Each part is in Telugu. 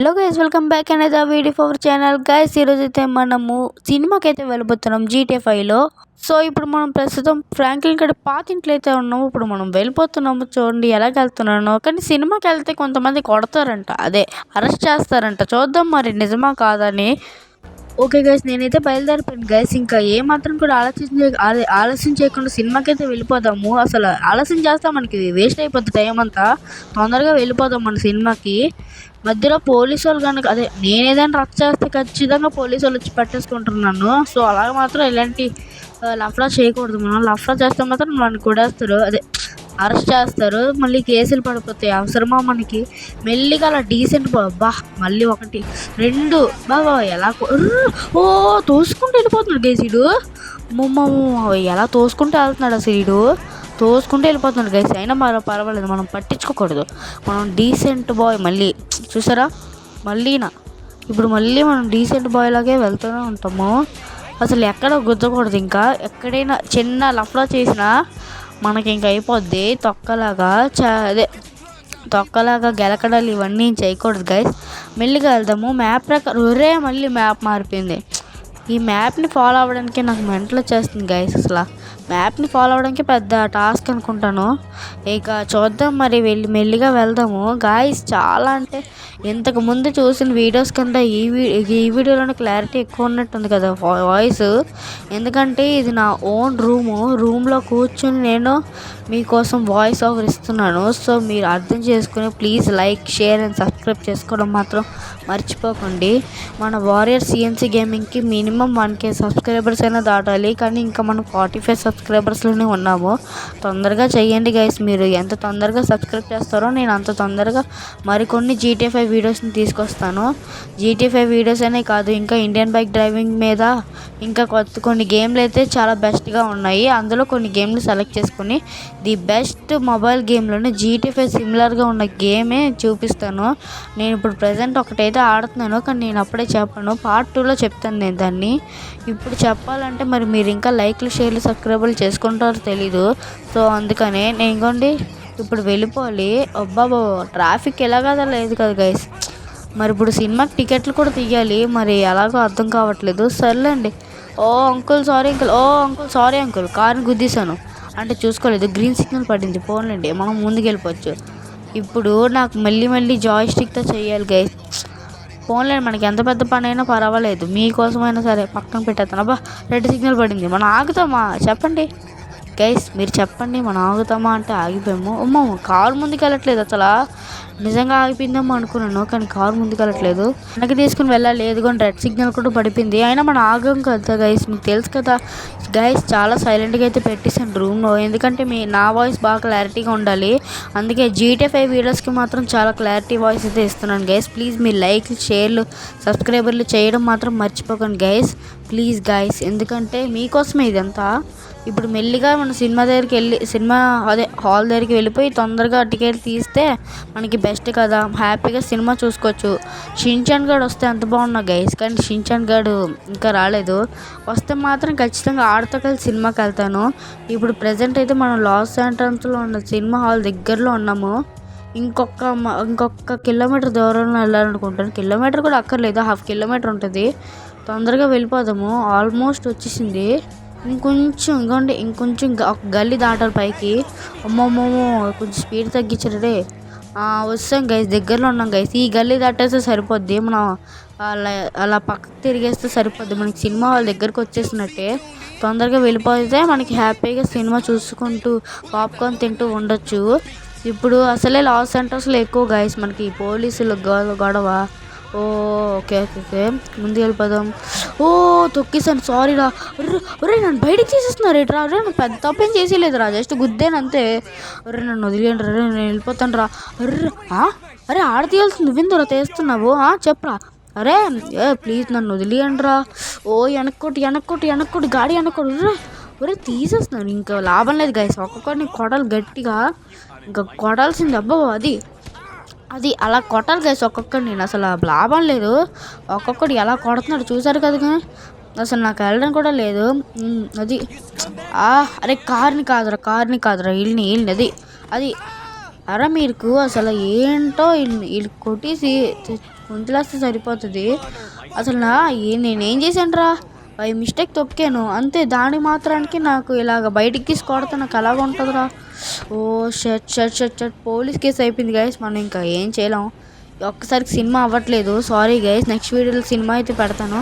హలో గైస్, వెల్కమ్ బ్యాక్ అనేది వీడియో ఫర్ ఛానల్. గైస్, ఈరోజు అయితే మనము సినిమాకి అయితే వెళ్ళిపోతున్నాం GTA 5లో. సో ఇప్పుడు మనం ప్రస్తుతం ఫ్రాంక్లిన్ ఇక్కడ పాత ఇంట్లో అయితే ఉన్నాము. ఇప్పుడు మనం వెళ్ళిపోతున్నాము. చూడండి ఎలాగ వెళ్తున్నాను. కానీ సినిమాకి వెళ్తే కొంతమంది కొడతారంట, అదే అరెస్ట్ చేస్తారంట. చూద్దాం మరి నిజమా కాదని. ఓకే గైస్, నేనైతే బయలుదేరిపోయాను గైస్. ఇంకా ఏమాత్రం కూడా ఆలస్యం చేయకుండా సినిమాకి అయితే వెళ్ళిపోదాము. అసలు ఆలస్యం చేస్తే మనకి వేస్ట్ అయిపోద్ది టైం అంతా. తొందరగా వెళ్ళిపోదాం మన సినిమాకి. మధ్యలో పోలీసు వాళ్ళు కనుక నేను ఏదైనా రచ్చ చేస్తే ఖచ్చితంగా పోలీసు వాళ్ళు వచ్చి పట్టేసుకుంటున్నాను. సో అలాగ మాత్రం ఇలాంటి లఫ్డా చేయకూడదు. మనం లఫ్డా చేస్తే మాత్రం మనల్ని కొడేస్తారు, అరెస్ట్ చేస్తారు, మళ్ళీ కేసులు పడిపోతాయి. అవసరమా మనకి? మెల్లిగా అలా డీసెంట్ బా మళ్ళీ ఒకటి రెండు బాబా ఎలా తోసుకుంటూ వెళ్ళిపోతున్నాడు గైసీడు. ఎలా తోసుకుంటూ వెళ్తున్నాడు అసలు తోసుకుంటూ వెళ్ళిపోతున్నాడు గైస్. అయినా పర్వాలేదు, మనం పట్టించుకోకూడదు. మనం డీసెంట్ బాయ్. మళ్ళీ చూసారా, ఇప్పుడు మళ్ళీ మనం డీసెంట్ బాయ్ లాగే వెళ్తూనే ఉంటాము. అసలు ఎక్కడ గుద్దకూడదు. ఇంకా ఎక్కడైనా చిన్న లఫ్డా చేసినా మనకి ఇంక అయిపోద్ది. తొక్కలాగా గెలకడాలు ఇవన్నీ చేయకూడదు గైస్. మెల్లిగా వెళ్దాము. మ్యాప్ ప్రకారం మళ్ళీ మ్యాప్ మారిపోయింది. ఈ మ్యాప్ని ఫాలో అవ్వడానికి నాకు మెంటల్ వచ్చేస్తుంది గైస్. అసలు మ్యాప్ని ఫాలో అవ్వడానికి పెద్ద టాస్క్ అనుకుంటాను. ఇక చూద్దాం మరి, మెల్లిగా వెళ్దాము గాయస్. చాలా అంటే ఇంతకు ముందు చూసిన వీడియోస్ కన్నా ఈ వీడియోలోనే క్లారిటీ ఎక్కువ ఉన్నట్టుంది కదా వాయిస్. ఎందుకంటే ఇది నా ఓన్ రూమ్లో కూర్చొని నేను మీకోసం వాయిస్ ఓవర్ ఇస్తున్నాను. సో మీరు అర్థం చేసుకుని please like, share and subscribe చేసుకోవడం మాత్రం మర్చిపోకండి. మన వారియర్ CNC గేమింగ్కి మినిమం 1K సబ్స్క్రైబర్స్ అయినా దాటాలి. కానీ ఇంకా మనం 45 సబ్స్క్రైబర్స్లోనే ఉన్నాము. తొందరగా చెయ్యండి గైస్. మీరు ఎంత తొందరగా సబ్స్క్రైబ్ చేస్తారో నేను అంత తొందరగా మరికొన్ని GTA 5 వీడియోస్ని తీసుకొస్తాను. GTA 5 వీడియోస్ అనే కాదు, ఇంకా ఇండియన్ బైక్ డ్రైవింగ్ మీద ఇంకా కొన్ని గేమ్లు అయితే చాలా బెస్ట్గా ఉన్నాయి. అందులో కొన్ని గేమ్లు సెలెక్ట్ చేసుకుని ది బెస్ట్ మొబైల్ గేమ్లోనే GTA 5 సిమిలర్గా ఉన్న గేమే చూపిస్తాను. నేను ఇప్పుడు ప్రజెంట్ ఒకటైతే ఆడుతున్నాను, కానీ నేను అప్పుడే చెప్పను. పార్ట్ 2లో చెప్తాను నేను దాన్ని. ఇప్పుడు చెప్పాలంటే మరి మీరు ఇంకా లైక్లు, షేర్లు, సబ్స్క్రైబర్లు చేసుకుంటారో తెలీదు. సో అందుకనే నేను ఇంకోండి ఇప్పుడు వెళ్ళిపోవాలి. అబ్బాబో ట్రాఫిక్ ఎలాగదా లేదు కదా గైస్. మరి ఇప్పుడు సినిమాకి టికెట్లు కూడా తీయాలి. మరి ఎలాగో అర్థం కావట్లేదు. సర్లేండి. అంకుల్ సారీ అంకుల్ కార్ని గుద్దీశాను అంటే చూసుకోలేదు. గ్రీన్ సిగ్నల్ పడింది. పోన్లేండి, మనం ముందుకు వెళ్ళిపోవచ్చు. ఇప్పుడు నాకు మళ్ళీ జాయ్ స్టిక్తో చేయాలి గైస్. పోన్లేండి, మనకి ఎంత పెద్ద పని అయినా పర్వాలేదు. మీకోసమైనా సరే పక్కన పెట్టేస్తాను. అబ్బా రెడ్ సిగ్నల్ పడింది. మనం ఆగుతామా చెప్పండి గైస్, మీరు చెప్పండి. మనం ఆగుతామా అంటే ఆగిపోయాము. కారు ముందుకు వెళ్ళట్లేదు. అసలు నిజంగా ఆగిపోయిందేమో అనుకున్నాను, కానీ కారు ముందుకు వెళ్ళట్లేదు. వెనక్కి తీసుకుని వెళ్ళాలి. ఎదుగుని రెడ్ సిగ్నల్ కూడా పడిపోయింది. అయినా మనం ఆగం కదా గైస్, మీకు తెలుసు కదా గైస్. చాలా సైలెంట్గా అయితే పెట్టేసాను రూమ్లో, ఎందుకంటే నా వాయిస్ బాగా క్లారిటీగా ఉండాలి. అందుకే GTA 5 వీడియోస్కి మాత్రం చాలా క్లారిటీ వాయిస్ అయితే ఇస్తున్నాను గైస్. ప్లీజ్ మీ లైక్లు, షేర్లు, సబ్స్క్రైబర్లు చేయడం మాత్రం మర్చిపోకండి గైస్. ప్లీజ్ గైస్, ఎందుకంటే మీకోసమే ఇదంతా. ఇప్పుడు మెల్లిగా మన సినిమా హాల్ దగ్గరికి వెళ్ళిపోయి తొందరగా టికెట్ తీస్తే మనకి బెస్ట్ కదా. హ్యాపీగా సినిమా చూసుకోవచ్చు. షిన్చాన్ గడ్ వస్తే ఎంత బాగున్నా గైస్, కానీ షిన్చాన్ గడ్ ఇంకా రాలేదు. వస్తే మాత్రం ఖచ్చితంగా ఆడుతో కలిసి సినిమాకి వెళ్తాను. ఇప్పుడు ప్రజెంట్ అయితే మనం లాస్ ఏంజల్స్లో ఉన్న సినిమా హాల్ దగ్గరలో ఉన్నాము. ఇంకొక కిలోమీటర్ దూరంలో వెళ్ళాలనుకుంటాను. కిలోమీటర్ కూడా అక్కర్లేదు, 1/2 కిలోమీటర్ ఉంటుంది. తొందరగా వెళ్ళిపోదాము. ఆల్మోస్ట్ వచ్చేసింది. ఇంకొంచెం ఒక గల్లీ దాటాలి పైకి. అమ్మమ్మో కొంచెం స్పీడ్ తగ్గించడే. వస్తాం గైస్, దగ్గరలో ఉన్నాం గైస్. ఈ గల్లీ దాటేస్తే సరిపోద్ది. మనం అలా పక్కకు తిరిగేస్తే సరిపోద్ది. మనకి సినిమా వాళ్ళ దగ్గరకు వచ్చేసినట్టే. తొందరగా వెళ్ళిపోతే మనకి హ్యాపీగా సినిమా చూసుకుంటూ పాప్కార్న్ తింటూ ఉండొచ్చు. ఇప్పుడు అసలే లాస్ ఏంజల్స్లో ఎక్కువ గైస్ మనకి పోలీసులు గొడవ. ఓకే ముందుకు వెళ్ళిపోదాం. తొక్కేసాను, సారీ రా. ఒరే నన్ను బయటకు తీసేస్తున్నారు రా. నన్ను పెద్ద తప్పేం చేసేయలేదు రా, జస్ట్ గుద్దాను అంతే. నన్ను వదిలేయండి రా, నేను వెళ్ళిపోతాను రా. అరే ఆడ తీయాల్సింది నువ్వెందుకు తీస్తున్నావు చెప్పరా. అరే ప్లీజ్ నన్ను వదిలేయండి రా. వెనక్కోటి గాడి వెనక్కోటి. ఒరే తీసేస్తున్నాను, ఇంకా లాభం లేదు గైస్. ఒక్కొక్కడిని కొడాలి గట్టిగా, ఇంకా కొడాల్సింది. అబ్బా అది అలా కొట్టాలి గైస్ ఒక్కొక్కటి. నేను అసలు లాభం లేదు. ఒక్కొక్కటి ఎలా కొడుతున్నాడు చూసారు కదా. అసలు నాకు వెళ్ళడం కూడా లేదు. అది అరే కార్ని కాదురా వీళ్ళని అది అరే మీకు అసలు ఏంటో వీళ్ళు కొట్టేసి గొంతులేస్తే సరిపోతుంది. అసలు నేనేం చేశానురా, బై మిస్టేక్ తొక్కాను అంతే. దాని మాత్రానికి నాకు ఇలాగ బయటికి తీసి కొడితే నాకు ఎలాగ ఉంటుందిరా. ఓ shut shut shut shut police case అయిపోయింది గైస్. మనం ఇంకా ఏం చేయలేం. ఒక్కసారికి సినిమా అవ్వట్లేదు, సారీ గైస్. నెక్స్ట్ వీడియోలో సినిమా అయితే పెడతాను.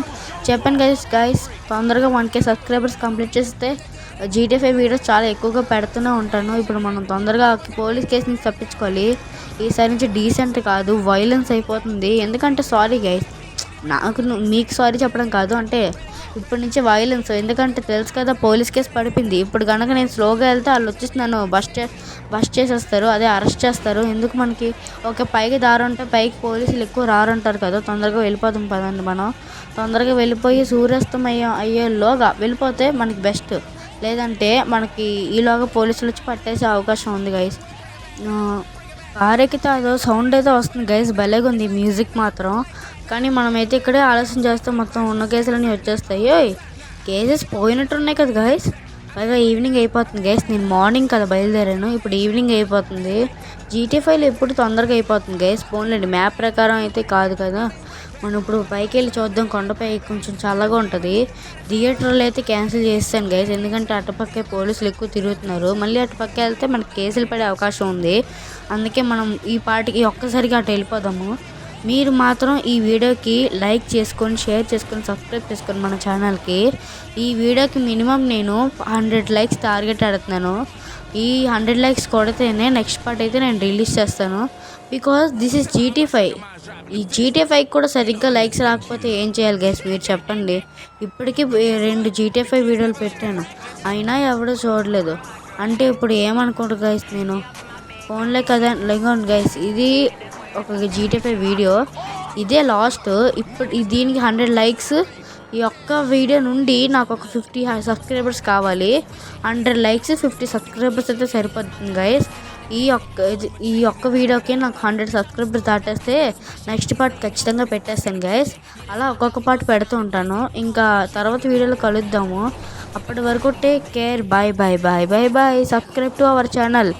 చెప్పాను గైస్ తొందరగా 1K సబ్స్క్రైబర్స్ కంప్లీట్ చేస్తే GTA 5 వీడియోస్ చాలా ఎక్కువగా పెడుతూనే ఉంటాను. ఇప్పుడు మనం తొందరగా పోలీస్ కేసు నుంచి తప్పించుకోవాలి. ఈసారి నుంచి డీసెంట్ కాదు, వైలెన్స్ అయిపోతుంది. ఎందుకంటే సారీ గైస్, మీకు సారీ చెప్పడం కాదు, అంటే ఇప్పటి నుంచి వైలెన్స్. ఎందుకంటే తెలుసు కదా పోలీస్ కేసు పడిపోయింది. ఇప్పుడు కనుక నేను స్లోగా వెళ్తే వాళ్ళు వచ్చేసి నన్ను బస్ట్ చేసేస్తారు, అదే అరెస్ట్ చేస్తారు. ఎందుకు మనకి ఒక పైకి దారి ఉంటే పైకి పోలీసులు ఎక్కువ రారంటారు కదా. తొందరగా వెళ్ళిపోతాం పదండి. మనం తొందరగా వెళ్ళిపోయి సూర్యాస్తం అయ్యేలోగా వెళ్ళిపోతే మనకి బెస్ట్. లేదంటే మనకి ఈలోగా పోలీసులు వచ్చి పట్టేసే అవకాశం ఉంది గైస్. కార్ ఎక్కితే అదో సౌండ్ అయితే వస్తుంది గైస్, భలేగా ఉంది మ్యూజిక్ మాత్రం. కానీ మనమైతే ఇక్కడే ఆలస్యం చేస్తే మొత్తం ఉన్న కేసులన్నీ వచ్చేస్తాయి. కేసెస్ పోయినట్టున్నాయి కదా గైస్. పైగా ఈవినింగ్ అయిపోతుంది గైస్. నేను మార్నింగ్ కదా బయలుదేరాను, ఇప్పుడు ఈవినింగ్ అయిపోతుంది. GTA 5 ఎప్పుడు తొందరగా అయిపోతుంది గైస్. పోన్లేండి, మ్యాప్ ప్రకారం అయితే కాదు కదా. మనం ఇప్పుడు పైకి వెళ్ళి చూద్దాం. కొండపై కొంచెం చల్లగా ఉంటుంది. థియేటర్లో అయితే క్యాన్సిల్ చేస్తాను గైస్, ఎందుకంటే అటుపక్కే పోలీసులు ఎక్కువ తిరుగుతున్నారు. మళ్ళీ అటుపక్క వెళ్తే మనకి కేసులు పడే అవకాశం ఉంది. అందుకే మనం ఈ పాటికి ఒక్కసారిగా అటు వెళ్ళిపోదాము. మీరు మాత్రం ఈ వీడియోకి లైక్ చేసుకొని, షేర్ చేసుకొని, సబ్స్క్రైబ్ చేసుకొని మన ఛానల్కి. ఈ వీడియోకి మినిమం నేను 100 లైక్స్ టార్గెట్ ఆడుతున్నాను. ఈ 100 లైక్స్ కొడితేనే నెక్స్ట్ పార్ట్ అయితే నేను రిలీజ్ చేస్తాను. Because this is GTA 5. ఈ GTA 5 కూడా సరిగ్గా లైక్స్ రాకపోతే ఏం చేయాలి గైస్ మీరు చెప్పండి. ఇప్పటికీ 2 GTA 5 వీడియోలు పెట్టాను, అయినా ఎవడో చూడలేదు. అంటే ఇప్పుడు ఏమనుకుంటారు గైస్, నేను ఫోన్లే కదా. లేకపోతే గైస్ ఇది ఒక GTA 5 వీడియో, ఇదే లాస్ట్. ఇప్పుడు దీనికి 100 లైక్స్. ఈ ఒక్క వీడియో నుండి నాకు ఒక 50 సబ్స్క్రైబర్స్ కావాలి. 100 లైక్స్ 50 సబ్స్క్రైబర్స్ అయితే సరిపోతుంది గైస్. ఈ ఒక్క వీడియోకి నాకు 100 సబ్స్క్రైబర్స్ దాటేస్తే నెక్స్ట్ పార్ట్ ఖచ్చితంగా పెట్టేస్తాను గైస్. అలా ఒక్కొక్క పార్ట్ పెడుతూ ఉంటాను. ఇంకా తర్వాత వీడియోలో కలుద్దాము. అప్పటి వరకు take care, bye bye bye bye bye. Subscribe to our channel.